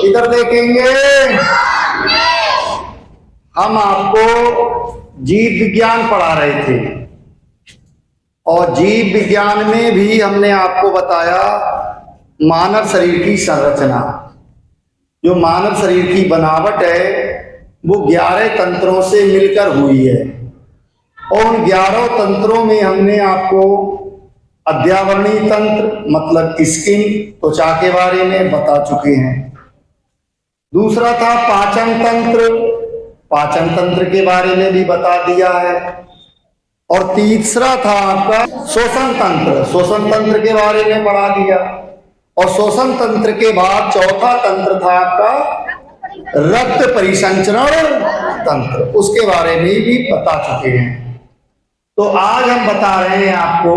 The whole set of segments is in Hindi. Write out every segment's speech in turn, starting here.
इधर देखेंगे। हम आपको जीव विज्ञान पढ़ा रहे थे और जीव विज्ञान में भी हमने आपको बताया मानव शरीर की संरचना। जो मानव शरीर की बनावट है वो 11 तंत्रों से मिलकर हुई है और उन 11 तंत्रों में हमने आपको अध्यावरणीय तंत्र मतलब स्किन त्वचा के बारे में बता चुके हैं। दूसरा था पाचन तंत्र, पाचन तंत्र के बारे में भी बता दिया है। और तीसरा था आपका श्वसन तंत्र, श्वसन तंत्र के बारे में पढ़ा दिया। और श्वसन तंत्र के बाद चौथा तंत्र था आपका रक्त परिसंचरण तंत्र, उसके बारे में भी बता चुके हैं। तो आज हम बता रहे हैं आपको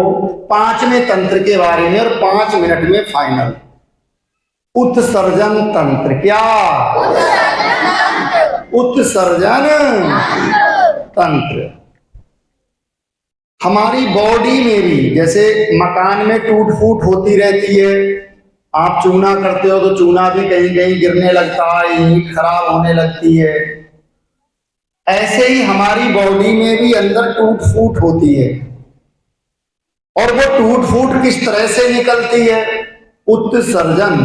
5वें तंत्र के बारे में और 5 मिनट में फाइनल। उत्सर्जन तंत्र। क्या? उत्सर्जन तंत्र। हमारी बॉडी में भी जैसे मकान में टूट फूट होती रहती है, आप चूना करते हो तो चूना भी कहीं कहीं गिरने लगता है, ईंट खराब होने लगती है। ऐसे ही हमारी बॉडी में भी अंदर टूट फूट होती है और वो टूट फूट किस तरह से निकलती है? उत्सर्जन।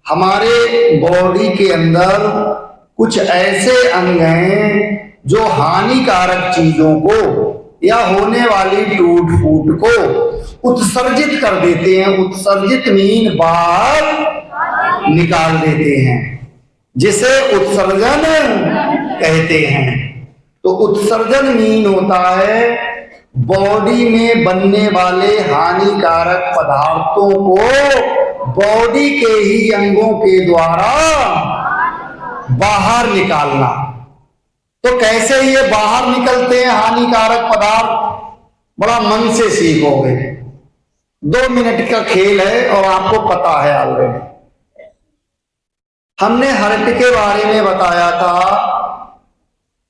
हमारे बॉडी के अंदर कुछ ऐसे अंग हैं जो हानिकारक चीजों को या होने वाली टूट फूट को उत्सर्जित कर देते हैं। उत्सर्जित मीन बाहर निकाल देते हैं, जिसे उत्सर्जन कहते हैं। तो उत्सर्जन मीन होता है बॉडी में बनने वाले हानिकारक पदार्थों को बॉडी के ही अंगों के द्वारा बाहर निकालना। तो कैसे ये बाहर निकलते हैं हानिकारक पदार्थ? बड़ा मन से सीखोगे, 2 मिनट का खेल है और आपको पता है ऑलरेडी। हमने हार्ट के बारे में बताया था।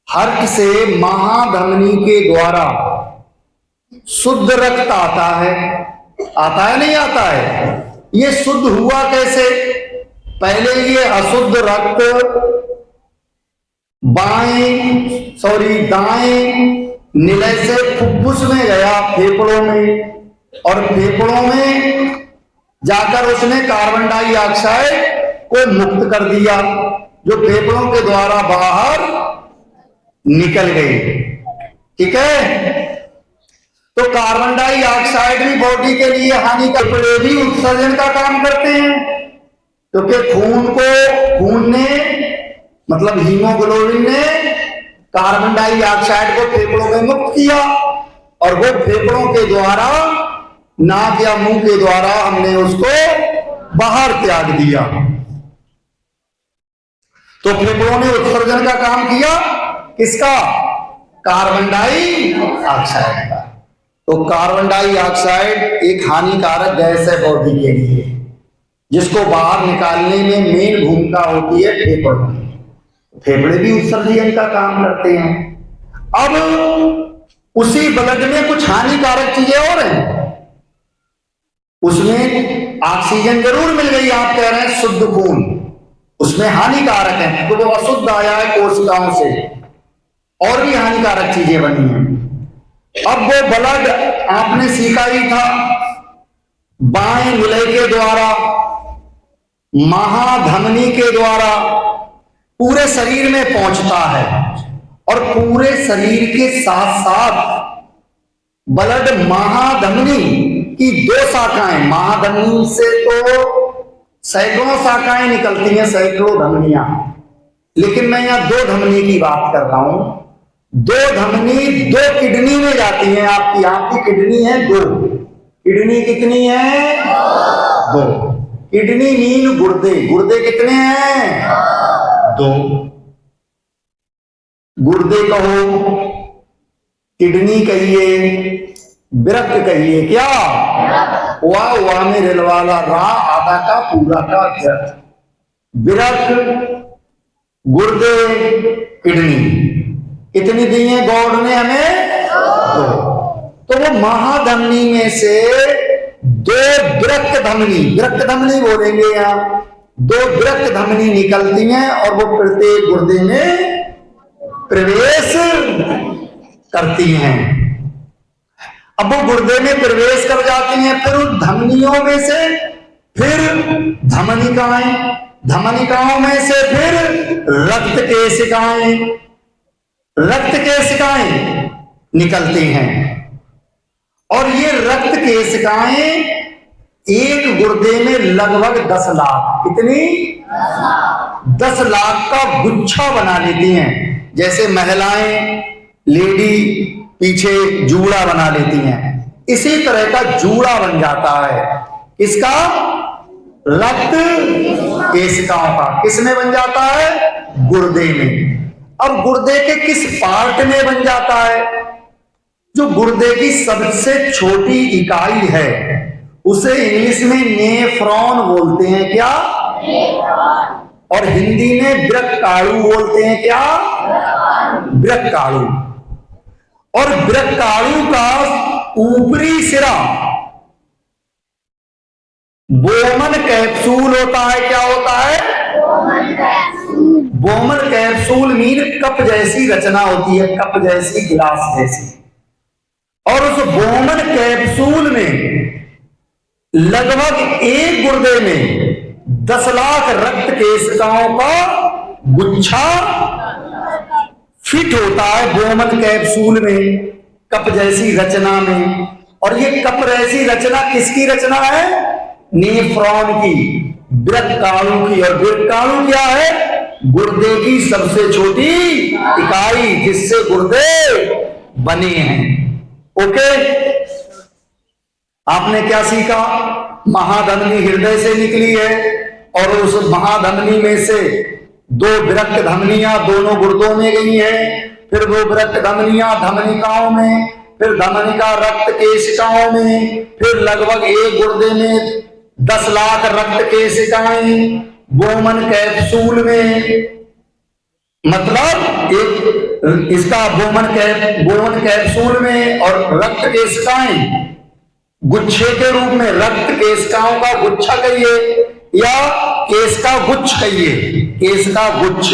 हार्ट से महाधमनी के द्वारा शुद्ध रक्त आता है। आता है नहीं आता है? ये शुद्ध हुआ कैसे? पहले ये अशुद्ध रक्त दाएं निलय से फुफ्फुस में गया, फेफड़ों में, और फेफड़ों में जाकर उसने कार्बन डाइऑक्साइड को मुक्त कर दिया जो फेफड़ों के द्वारा बाहर निकल गई। ठीक है? तो कार्बन डाइऑक्साइड भी बॉडी के लिए हानिकारक भी उत्सर्जन का काम करते हैं, क्योंकि खून ने मतलब हीमोग्लोबिन ने कार्बन डाइऑक्साइड को फेफड़ों में मुक्त किया और वो फेफड़ों के द्वारा नाक या मुंह के द्वारा हमने उसको बाहर त्याग दिया। तो फेफड़ों ने उत्सर्जन का काम किया। किसका? कार्बन डाइऑक्साइड का। तो कार्बन डाइऑक्साइड एक हानिकारक गैस है बॉडी के लिए, जिसको बाहर निकालने में मेन भूमिका होती है फेफड़ों की। फेफड़े भी उत्सर्जन का काम करते हैं। अब उसी ब्लड में कुछ हानिकारक चीजें और हैं। उसमें ऑक्सीजन जरूर मिल गई, आप कह रहे हैं शुद्ध खून, उसमें हानिकारक है तो वो अशुद्ध आया है कोशिकाओं से, और भी हानिकारक चीजें बनी हैं। अब वो ब्लड आपने सीखा ही था, बाएं निलय के द्वारा महाधमनी के द्वारा पूरे शरीर में पहुंचता है और पूरे शरीर के साथ साथ ब्लड महाधमनी की 2 शाखाएं, महाधमनी से तो सैकड़ों शाखाएं निकलती हैं, सैकड़ों धमनियां, लेकिन मैं यहां 2 धमनी की बात कर रहा हूं। 2 धमनी 2 किडनी में जाती हैं। आपकी यहां की किडनी है 2। किडनी कितनी है? 2। किडनी मीन गुर्दे। गुर्दे कितने हैं? 2। गुर्दे कहो, किडनी कहिए, विरक्त कहिए। क्या? वाह में रेल वाला रा आधा का पूरा का अध्यक्ष। विरक्त, गुर्दे, किडनी कितनी दी है गॉड ने हमें? 2। तो वो महाधमनी में से 2 विरक्त धमनी बोलेंगे यहाँ, दो वृक्क धमनी निकलती हैं और वो प्रत्येक गुर्दे में प्रवेश करती हैं। अब वो गुर्दे में प्रवेश कर जाती हैं, फिर उन धमनियों में से फिर धमनिकाएं, धमनिकाओं में से फिर रक्त केशिकाएं, रक्त केशिकाएं निकलती हैं। और ये रक्त केशिकाएं एक गुर्दे में लगभग 10 लाख, कितनी 10 लाख का गुच्छा बना लेती हैं। जैसे महिलाएं लेडी पीछे जूड़ा बना लेती हैं, इसी तरह का जूड़ा बन जाता है। इसका रक्त केशिकाओं का किसमें बन जाता है? गुर्दे में। अब गुर्दे के किस पार्ट में बन जाता है? जो गुर्दे की सबसे छोटी इकाई है उसे इंग्लिश में नेफ्रॉन बोलते हैं। क्या? और हिंदी में वृक्काणु बोलते हैं। क्या? वृक्काणु। और वृक्काणु का ऊपरी सिरा बोमन कैप्सूल होता है। क्या होता है? बोमन कैप्सूल मीन कप जैसी रचना होती है, कप जैसी, गिलास जैसी। और उस बोमन कैप्सूल में लगभग एक गुर्दे में 10 लाख रक्त केशिकाओं का गुच्छा फिट होता है बोमन कैप्सूल में, कप जैसी रचना में। और ये कप जैसी रचना किसकी रचना है? नेफ्रॉन की, वृक्काणु की। और वृक्काणु क्या है? गुर्दे की सबसे छोटी इकाई जिससे गुर्दे बने हैं। ओके, आपने क्या सीखा? महाधमनी हृदय से निकली है और उस महाधमनी में से दो वृक्क धमनियां दोनों गुर्दों में गई हैं, फिर वो वृक्क धमनियां धमनिकाओं में, फिर धमनिका रक्त केशिकाओं में, फिर लगभग एक गुर्दे में 10 लाख रक्त केशिकाएं बोमन कैप्सूल में। मतलब एक इसका बोमन कैप्सूल में और रक्त केशिकाएं गुच्छे के रूप में, रक्त केशिकाओं का गुच्छा कहिए या केश का गुच्छ कहिए, केश का गुच्छ,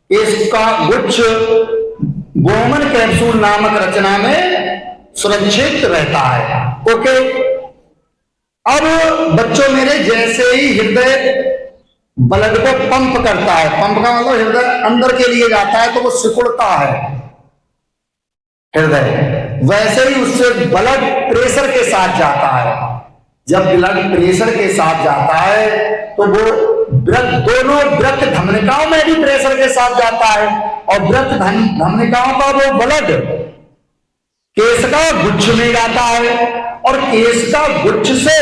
केश का गुच्छ बोमन कैप्सूल नामक रचना में सुरक्षित रहता है। ओके, अब बच्चों मेरे, जैसे ही हृदय ब्लड को पंप करता है, पंप का मतलब हृदय अंदर के लिए जाता है तो वो सिकुड़ता है हृदय, वैसे ही उससे ब्लड प्रेशर के साथ जाता है। जब ब्लड प्रेशर के साथ जाता है तो वो दोनों वृक्क धमनिकाओं में भी प्रेशर के साथ जाता है और वृक्क धमनिकाओं का वो ब्लड केश का गुच्छ में जाता है और केश का गुच्छ से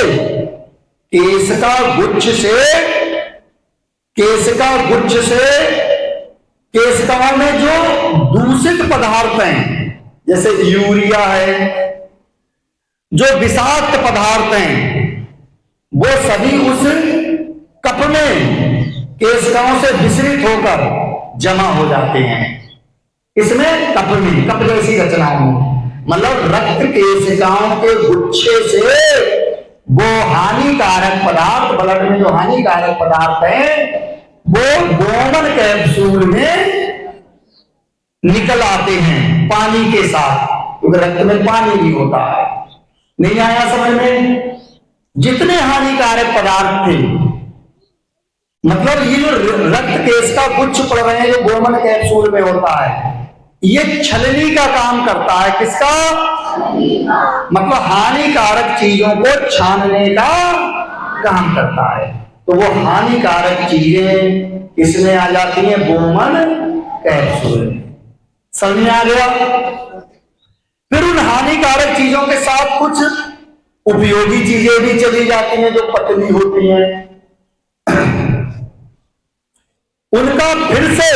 केशिकाओं में जो दूषित पदार्थ हैं, जैसे यूरिया है, जो विषाक्त पदार्थ हैं, वो सभी उस कप में केशिकाओं से विसरित होकर जमा हो जाते हैं। इसमें कप में, कप जैसी रचनाओं में, मतलब रक्त केशिकाओं के गुच्छे से वो हानिकारक पदार्थ, ब्लड में जो हानिकारक पदार्थ हैं वो बोमन कैप्सूल में निकल आते हैं पानी के साथ, क्योंकि रक्त में पानी भी होता है। नहीं आया समझ में? जितने हानिकारक पदार्थ थे, मतलब ये जो रक्त केश का गुच्छ पड़ रहे हैं जो बोमन कैप्सूल में होता है, ये छलनी का काम करता है। किसका? मतलब हानिकारक चीजों को छानने का काम करता है। तो वो हानिकारक चीजें इसमें आ जाती हैं बोमन कैप्सूल में। समझ में आ गया? फिर उन हानिकारक चीजों के साथ कुछ उपयोगी चीजें भी चली जाती हैं जो पतली होती हैं, उनका फिर से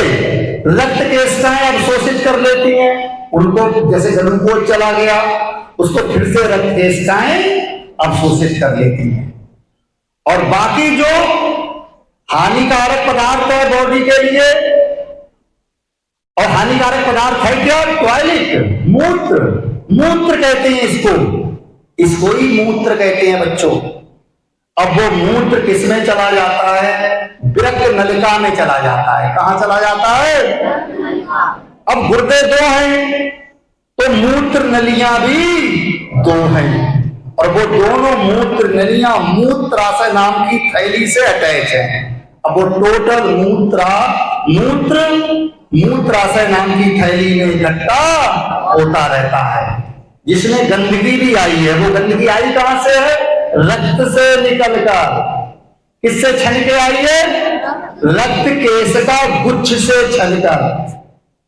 रक्त केशिकाएं अवशोषित कर लेती हैं। उनको जैसे ग्लूकोज चला गया, उसको फिर से रक्त केशिकाएं अवशोषित कर लेती हैं। और बाकी जो हानिकारक पदार्थ है बॉडी के लिए, और हानिकारक पदार्थ है क्या? टॉयलेट, मूत्र कहते हैं इसको ही मूत्र कहते हैं बच्चों। अब वो मूत्र किसमें चला जाता है? विरक्त नलिका में चला जाता है। कहां चला जाता है? अब गुर्दे दो हैं तो मूत्र नलियां भी दो हैं, और वो दोनों मूत्र नलियां मूत्राशय नाम की थैली से अटैच है। अब वो टोटल मूत्राशय नाम की थैली में इकट्ठा होता रहता है, जिसमें गंदगी भी आई है। वो गंदगी आई कहां से है? रक्त से निकलकर। किससे छन के आई है? रक्त केश का गुच्छ से छनकर।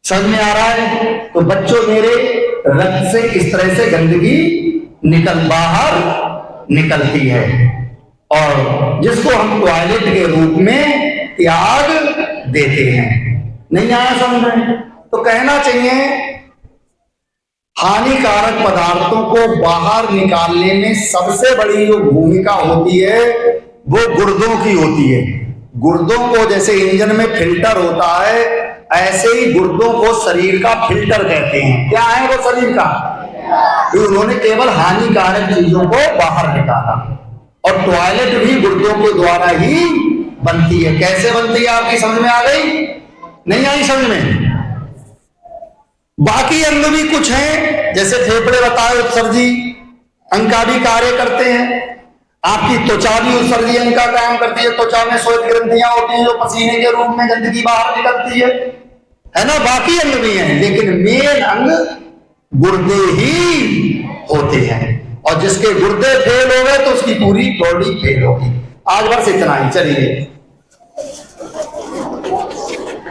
समझ में आ रहा है? तो बच्चों मेरे, रक्त से इस तरह से गंदगी बाहर निकलती है, और जिसको हम टॉयलेट के रूप में त्याग देते हैं। नहीं आया समझ में? तो कहना चाहिए हानिकारक पदार्थों को बाहर निकालने में सबसे बड़ी जो भूमिका होती है वो गुर्दों की होती है। गुर्दों को जैसे इंजन में फिल्टर होता है, ऐसे ही गुर्दों को शरीर का फिल्टर कहते हैं। क्या है वो शरीर का? तो उन्होंने केवल हानिकारक चीजों को बाहर निकाला, और टॉयलेट भी गुर्दों के द्वारा ही बनती है। कैसे बनती है आपकी समझ में आ गई? नहीं आई समझ में? बाकी अंग भी कुछ हैं, जैसे फेफड़े बताए उत्सर्जी अंग का भी कार्य करते हैं। आपकी त्वचा भी उत्सर्जी अंग का काम करती है। त्वचा में श्वेत ग्रंथियां होती हैं जो पसीने के रूप में गंदगी बाहर निकलती है ना? बाकी अंग भी हैं, लेकिन मेन अंग गुर्दे ही होते हैं, और जिसके गुर्दे फेल हो गए तो उसकी पूरी बॉडी फेल होगी। आज बस इतना ही, चलिए।